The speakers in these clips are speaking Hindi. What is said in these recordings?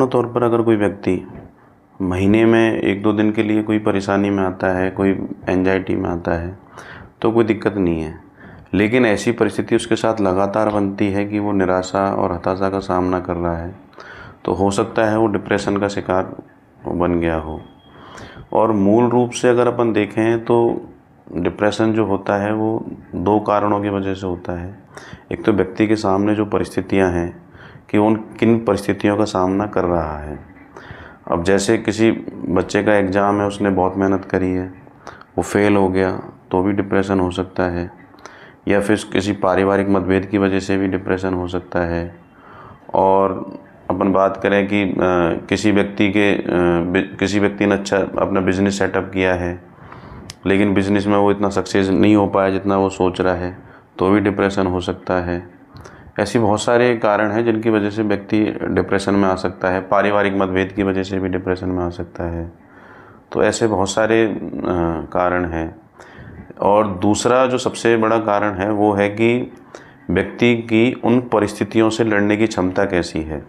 रोज़ाना तौर पर अगर कोई व्यक्ति महीने में 1-2 दिन के लिए कोई परेशानी में आता है, कोई एंजाइटी में आता है, तो कोई दिक्कत नहीं है। लेकिन ऐसी परिस्थिति उसके साथ लगातार बनती है कि वो निराशा और हताशा का सामना कर रहा है, तो हो सकता है वो डिप्रेशन का शिकार बन गया हो। और मूल रूप से अगर अपन देखें तो डिप्रेशन जो होता है वो 2 कारणों की वजह से होता है। एक तो व्यक्ति के सामने जो परिस्थितियाँ हैं कि उन किन परिस्थितियों का सामना कर रहा है। अब जैसे किसी बच्चे का एग्ज़ाम है, उसने बहुत मेहनत करी है, वो फेल हो गया तो भी डिप्रेशन हो सकता है, या फिर किसी पारिवारिक मतभेद की वजह से भी डिप्रेशन हो सकता है। और अपन बात करें कि किसी व्यक्ति ने अच्छा अपना बिज़नेस सेटअप किया है, लेकिन बिज़नेस में वो इतना सक्सेस नहीं हो पाया जितना वो सोच रहा है, तो भी डिप्रेशन हो सकता है। ऐसी बहुत सारे कारण हैं जिनकी वजह से व्यक्ति डिप्रेशन में आ सकता है। पारिवारिक मतभेद की वजह से भी डिप्रेशन में आ सकता है। तो ऐसे बहुत सारे कारण हैं। और दूसरा जो सबसे बड़ा कारण है वो है कि व्यक्ति की उन परिस्थितियों से लड़ने की क्षमता कैसी है।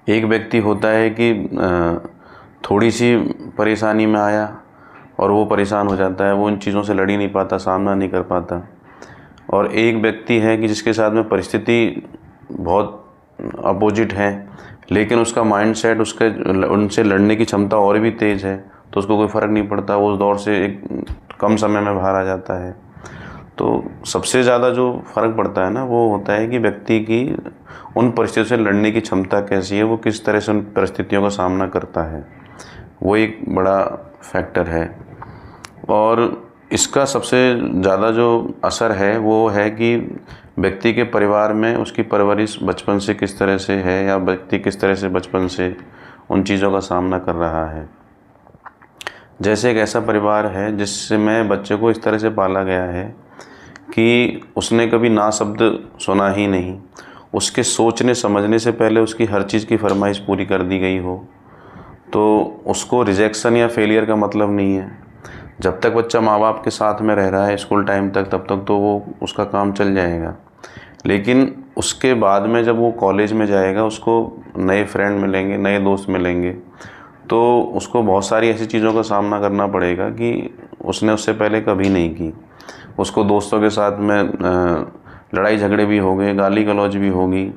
एक व्यक्ति होता है कि थोड़ी सी परेशानी में आया और वो परेशान हो जाता है, वो इन चीज़ों से लड़ ही नहीं पाता, सामना नहीं कर पाता। और एक व्यक्ति है कि जिसके साथ में परिस्थिति बहुत अपोजिट है, लेकिन उसका माइंडसेट उनसे लड़ने की क्षमता और भी तेज़ है, तो उसको कोई फ़र्क नहीं पड़ता, वो उस दौर से एक कम समय में बाहर आ जाता है। तो सबसे ज़्यादा जो फ़र्क पड़ता है ना, वो होता है कि व्यक्ति की उन परिस्थितियों से लड़ने की क्षमता कैसी है, वो किस तरह से उन परिस्थितियों का सामना करता है, वो एक बड़ा फैक्टर है। और इसका सबसे ज़्यादा जो असर है वो है कि व्यक्ति के परिवार में उसकी परवरिश बचपन से किस तरह से है, या व्यक्ति किस तरह से बचपन से उन चीज़ों का सामना कर रहा है। जैसे एक ऐसा परिवार है जिसमें बच्चे को इस तरह से पाला गया है कि उसने कभी ना शब्द सुना ही नहीं, उसके सोचने समझने से पहले उसकी हर चीज़ की फरमाइश पूरी कर दी गई हो, तो उसको रिजेक्शन या फेलियर का मतलब नहीं है। जब तक बच्चा माँ बाप के साथ में रह रहा है स्कूल टाइम तक, तब तक तो वो उसका काम चल जाएगा। लेकिन उसके बाद में जब वो कॉलेज में जाएगा, उसको नए फ्रेंड मिलेंगे, नए दोस्त मिलेंगे, तो उसको बहुत सारी ऐसी चीज़ों का सामना करना पड़ेगा कि उसने उससे पहले कभी नहीं की। उसको दोस्तों के साथ में लड़ाई झगड़े भी होंगे, गाली गलौज भी होगी,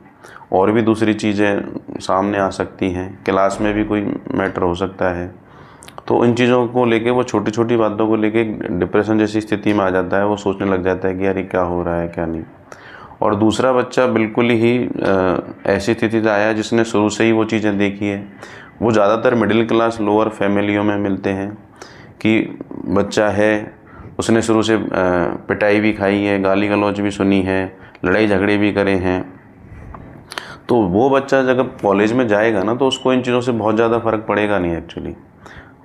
और भी दूसरी चीज़ें सामने आ सकती हैं। क्लास में भी कोई मैटर हो सकता है। तो इन चीज़ों को लेके वो छोटी छोटी बातों को लेके डिप्रेशन जैसी स्थिति में आ जाता है। वो सोचने लग जाता है कि यार ये क्या हो रहा है, क्या नहीं। और दूसरा बच्चा बिल्कुल ही ऐसी स्थिति से आया है जिसने शुरू से ही वो चीज़ें देखी है। वो ज़्यादातर मिडिल क्लास लोअर फैमिलियों में मिलते हैं कि बच्चा है, उसने शुरू से पिटाई भी खाई है, गाली गलौज भी सुनी है, लड़ाई झगड़े भी करे हैं। तो वो बच्चा जब कॉलेज में जाएगा ना, तो उसको इन चीज़ों से बहुत ज़्यादा फ़र्क पड़ेगा नहीं। एक्चुअली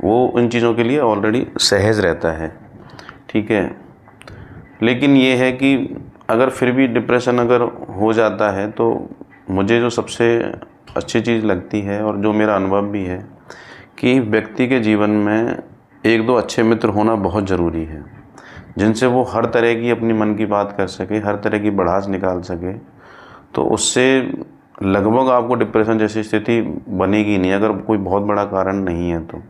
वो इन चीज़ों के लिए ऑलरेडी सहज रहता है, ठीक है। लेकिन ये है कि अगर फिर भी डिप्रेशन अगर हो जाता है, तो मुझे जो सबसे अच्छी चीज़ लगती है और जो मेरा अनुभव भी है कि व्यक्ति के जीवन में 1-2 अच्छे मित्र होना बहुत ज़रूरी है, जिनसे वो हर तरह की अपनी मन की बात कर सके, हर तरह की भड़ास निकाल सके। तो उससे लगभग आपको डिप्रेशन जैसी स्थिति बनेगी नहीं, अगर कोई बहुत बड़ा कारण नहीं है तो।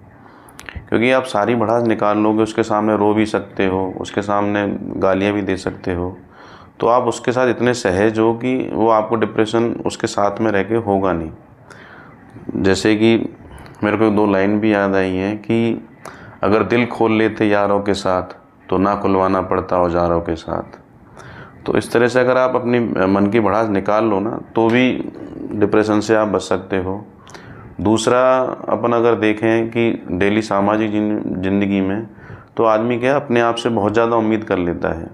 क्योंकि आप सारी भड़ास निकाल लोगे, उसके सामने रो भी सकते हो, उसके सामने गालियाँ भी दे सकते हो, तो आप उसके साथ इतने सहज हो कि वो आपको डिप्रेशन उसके साथ में रह के होगा नहीं। जैसे कि मेरे को 2 लाइन भी याद आई हैं कि अगर दिल खोल लेते यारों के साथ, तो ना खुलवाना पड़ता औजारों के साथ। तो इस तरह से अगर आप अपनी मन की भड़ास निकाल लो ना, तो भी डिप्रेशन से आप बच सकते हो। दूसरा, अपन अगर देखें कि डेली सामाजिक ज़िंदगी में, तो आदमी क्या अपने आप से बहुत ज़्यादा उम्मीद कर लेता है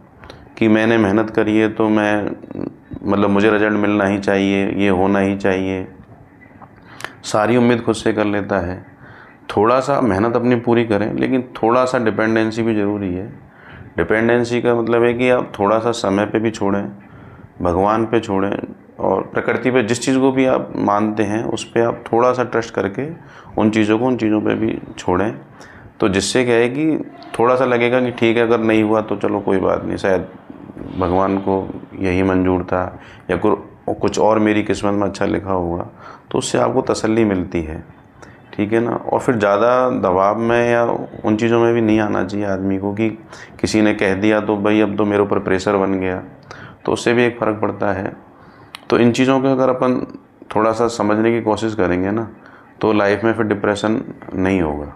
कि मैंने मेहनत करी है तो मतलब मुझे रिजल्ट मिलना ही चाहिए, ये होना ही चाहिए। सारी उम्मीद खुद से कर लेता है। थोड़ा सा मेहनत अपनी पूरी करें, लेकिन थोड़ा सा डिपेंडेंसी भी ज़रूरी है। डिपेंडेंसी का मतलब है कि आप थोड़ा सा समय पे भी छोड़ें, भगवान पे छोड़ें, और प्रकृति पे, जिस चीज़ को भी आप मानते हैं उस पे आप थोड़ा सा ट्रस्ट करके उन चीज़ों पे भी छोड़ें। तो जिससे क्या है कि थोड़ा सा लगेगा कि ठीक है, अगर नहीं हुआ तो चलो कोई बात नहीं, शायद भगवान को यही मंजूर था, या कुछ और मेरी किस्मत में अच्छा लिखा होगा, तो उससे आपको तसल्ली मिलती है, ठीक है ना। और फिर ज़्यादा दबाव में या उन चीज़ों में भी नहीं आना चाहिए आदमी को कि किसी ने कह दिया तो भाई अब तो मेरे ऊपर प्रेशर बन गया, तो उससे भी एक फ़र्क पड़ता है। तो इन चीज़ों को अगर अपन थोड़ा सा समझने की कोशिश करेंगे ना, तो लाइफ में फिर डिप्रेशन नहीं होगा।